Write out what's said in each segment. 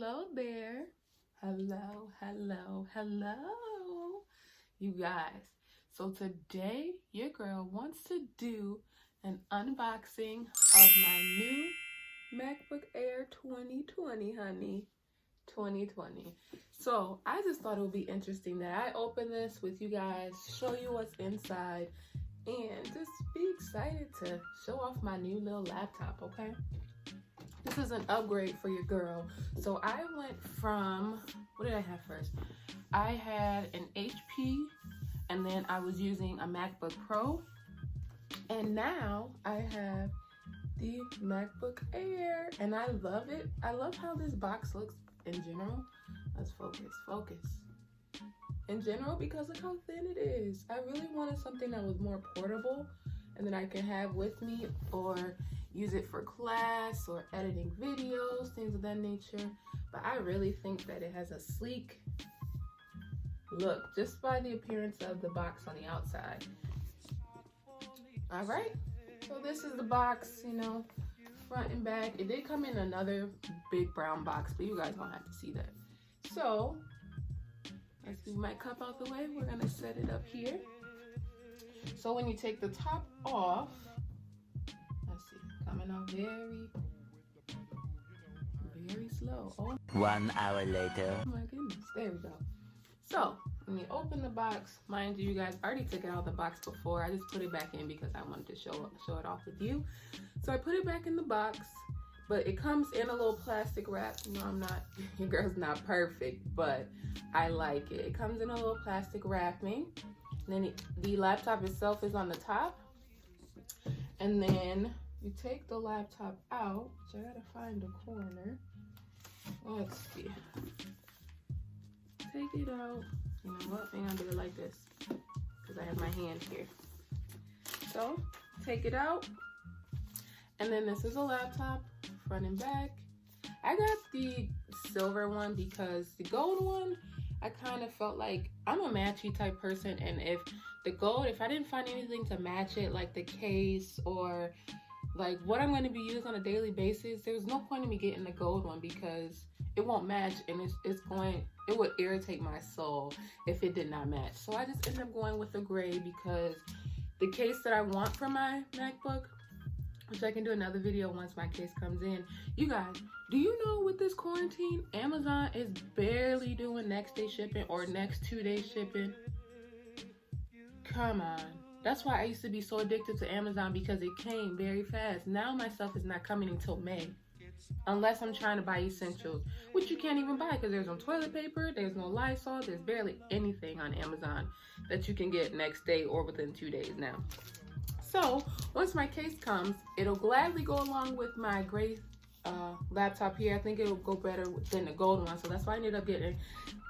Hello there. Hello, hello, hello. You guys, so today your girl wants to do an unboxing of my new MacBook Air 2020, honey. 2020. So I just thought it would be interesting that I open this with you guys, show you what's inside, and just be excited to show off my new little laptop, okay? This is an upgrade for your girl. So I went from, what did I have first? I had an HP, and then I was using a MacBook Pro, and now I have the MacBook Air, and I love it. I love how this box looks in general. Let's focus. In general, because look how thin it is. I really wanted something that was more portable and that I could have with me or use it for class or editing videos, things of that nature. But I really think that it has a sleek look just by the appearance of the box on the outside. All right, so this is the box, you know, front and back. It did come in another big brown box, but you guys don't have to see that. So let's move my cup out the way. We're gonna set it up here. So when you take the top off, let's see, coming out very slow. Oh, 1 hour later. oh my goodness, there we go. So when you open the box, mind you guys, I already took it out of the box before. I just put it back in because I wanted to show it off with you. So I put it back in the box, but it comes in a little plastic wrap. You know, your girl's not perfect, but I like it. It comes in a little plastic wrapping. And then the laptop itself is on the top. And then you take the laptop out, which I gotta find a corner. Let's see. Take it out. You know what? I'm gonna do it like this because I have my hand here. So take it out. And then this is a laptop, front and back. I got the silver one because the gold one, I kind of felt like I'm a matchy type person, and if I didn't find anything to match it, like the case or like what I'm going to be using on a daily basis, there's no point in me getting the gold one because it won't match, and it would irritate my soul if it did not match. So I just ended up going with the gray because the case that I want for my MacBook, which I can do another video once my case comes in. You guys, do you know with this quarantine, Amazon is barely doing next day shipping or next 2 day shipping? Come on. That's why I used to be so addicted to Amazon, because it came very fast. Now my stuff is not coming until May. Unless I'm trying to buy essentials, which you can't even buy because there's no toilet paper, there's no Lysol, there's barely anything on Amazon that you can get next day or within 2 days now. So once my case comes, it'll gladly go along with my gray laptop here. I think it'll go better than the gold one, so that's why I ended up getting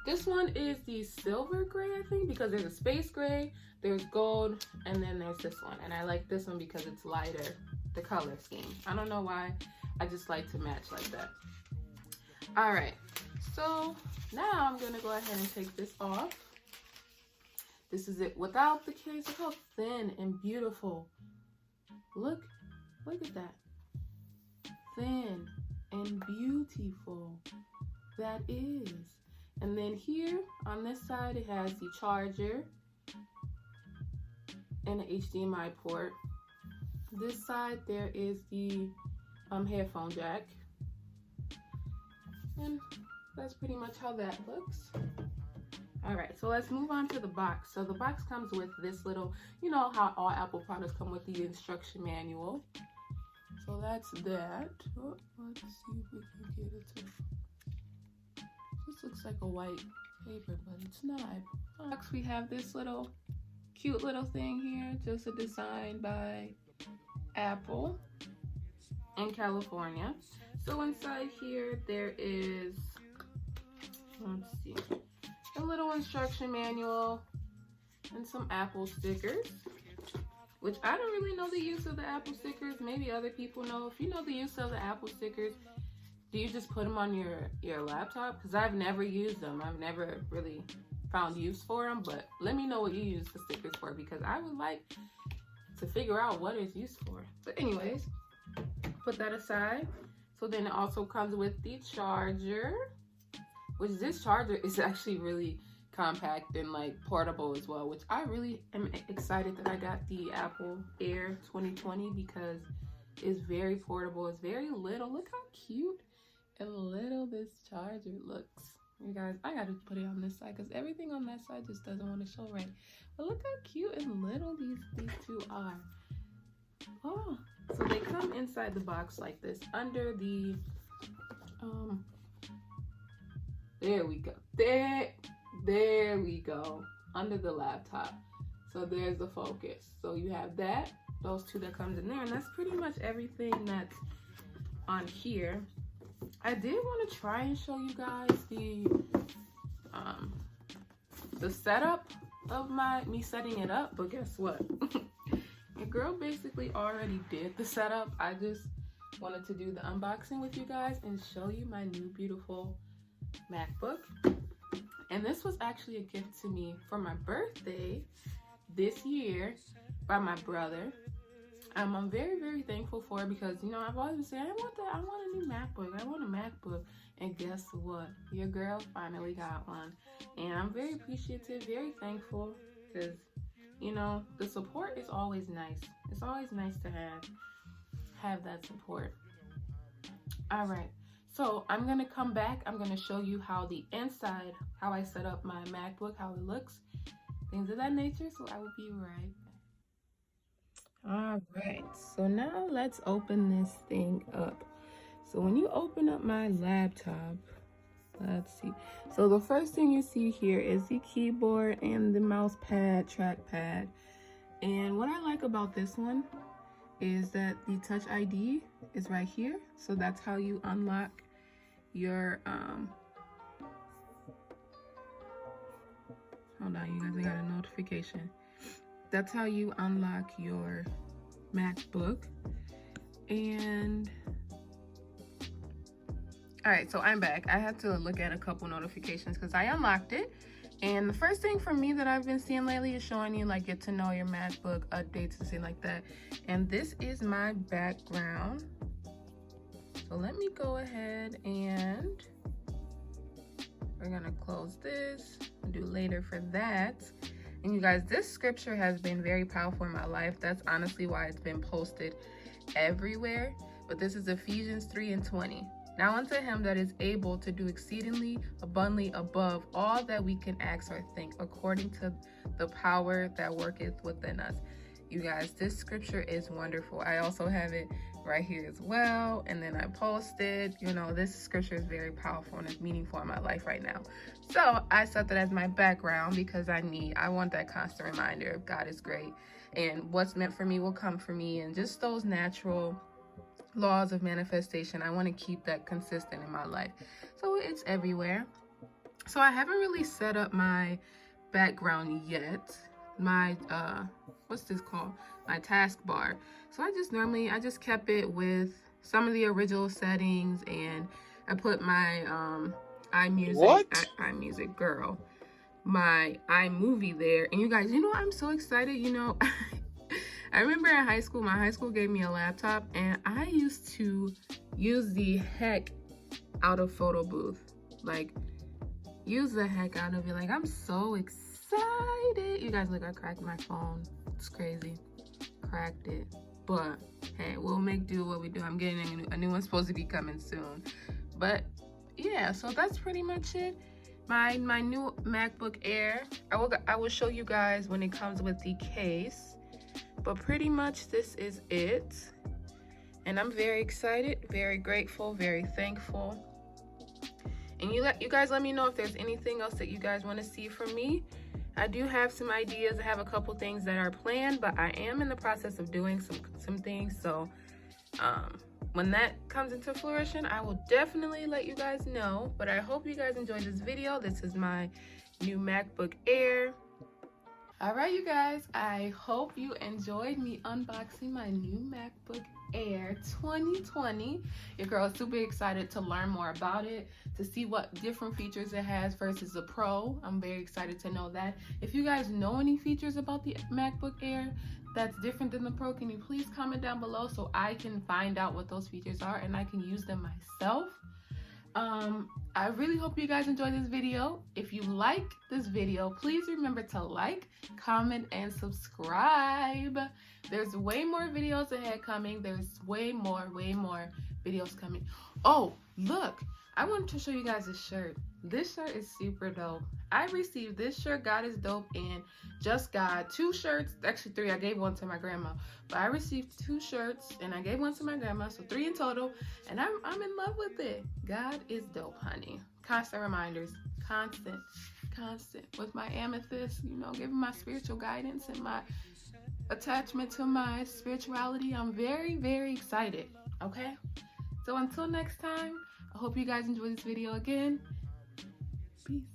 this one. Is the silver gray, I think, because there's a space gray, there's gold, and then there's this one. And I like this one because it's lighter, the color scheme. I don't know why, I just like to match like that. All right, so now I'm gonna go ahead and take this off. This is it without the case. Look how thin and beautiful. Look at that. Thin and beautiful. That is. And then here on this side, it has the charger and an HDMI port. This side, there is the headphone jack. And that's pretty much how that looks. All right, so let's move on to the box. So the box comes with this little, you know how all Apple products come with the instruction manual. So that's that. Oh, let's see if we can get it to... This looks like a white paper, but it's not. Box, we have this little cute little thing here, just a design by Apple in California. So inside here, there is, let's see, a little instruction manual and some Apple stickers, which I don't really know the use of the Apple stickers. Maybe other people know. If you know the use of the Apple stickers, do you just put them on your laptop? Because I've never used them. I've never really found use for them, but let me know what you use the stickers for, because I would like to figure out what it's used for. But anyways, put that aside. So then it also comes with the charger. which this charger is actually really compact and like portable as well, which I really am excited that I got the Apple Air 2020 because it's very portable. It's very little. Look how cute and little this charger looks. You guys, I gotta put it on this side because everything on that side just doesn't want to show right. But look how cute and little these two are. Oh, so they come inside the box like this under the there we go. There we go. Under the laptop. So there's the focus. So you have that, those two that comes in there, and that's pretty much everything that's on here. I did want to try and show you guys the setup of me setting it up, but guess what? Your girl basically already did the setup. I just wanted to do the unboxing with you guys and show you my new beautiful MacBook. And this was actually a gift to me for my birthday this year by my brother. I'm very, very thankful for it because, you know, I've always been saying, I want a new MacBook. I want a MacBook. And guess what? Your girl finally got one. And I'm very appreciative, very thankful because, you know, the support is always nice. It's always nice to have that support. All right. So I'm going to come back. I'm going to show you how the inside, how I set up my MacBook, how it looks, things of that nature. So I will be right back. All right, so now let's open this thing up. So when you open up my laptop, let's see. So the first thing you see here is the keyboard and the mouse pad, trackpad. And what I like about this one is that the Touch ID is right here. So that's how you unlock your, hold on, you guys, I got a notification. That's how you unlock your MacBook. And all right, so I'm back. I had to look at a couple notifications because I unlocked it. And the first thing for me that I've been seeing lately is showing you like get to know your MacBook updates and things like that. And this is my background. So let me go ahead and we're gonna close this and do later for that. And you guys, this scripture has been very powerful in my life. That's honestly why it's been posted everywhere. But this is Ephesians 3:20. Now unto him that is able to do exceedingly abundantly above all that we can ask or think, according to the power that worketh within us. You guys, this scripture is wonderful. I also have it right here as well. And then I posted, you know, this scripture is very powerful and it's meaningful in my life right now. So I set that as my background because I want that constant reminder of God is great. And what's meant for me will come for me. And just those natural laws of manifestation, I want to keep that consistent in my life. So it's everywhere. So I haven't really set up my background yet. My, what's this called? My taskbar. So I just kept it with some of the original settings, and I put my iMusic girl, my iMovie there. And you guys, you know, I'm so excited. You know, I remember in high school, my high school gave me a laptop, and I used to use the heck out of Photo Booth. Like, use the heck out of it. Like, I'm so excited. You guys, look, I cracked my phone. It's crazy. Cracked it. But hey, we'll make do what we do. I'm getting a new one's supposed to be coming soon. But yeah, so that's pretty much it. My new MacBook Air. I will show you guys when it comes with the case. But pretty much this is it. And I'm very excited, very grateful, very thankful. And you guys let me know if there's anything else that you guys want to see from me. I do have some ideas. I have a couple things that are planned, but I am in the process of doing some things. So when that comes into fruition, I will definitely let you guys know. But I hope you guys enjoyed this video. This is my new MacBook Air. All right, you guys, I hope you enjoyed me unboxing my new MacBook Air 2020. Your girl is super excited to learn more about it, to see what different features it has versus the Pro. I'm very excited to know that. If you guys know any features about the MacBook Air that's different than the Pro, can you please comment down below so I can find out what those features are and I can use them myself? I really hope you guys enjoyed this video. If you like this video, please remember to like, comment, and subscribe. There's way more videos ahead coming. There's way more videos coming. Oh, look, I wanted to show you guys this shirt. This shirt is super dope. I received this shirt, God is Dope, and Just God. 2 shirts, actually 3. I gave one to my grandma, but I received 2 shirts and I gave one to my grandma, so 3 in total, and I'm in love with it. God is dope, honey. Constant reminders, constant with my amethyst, you know, giving my spiritual guidance and my attachment to my spirituality. I'm very excited. Okay, so until next time, I hope you guys enjoy this video again. Peace.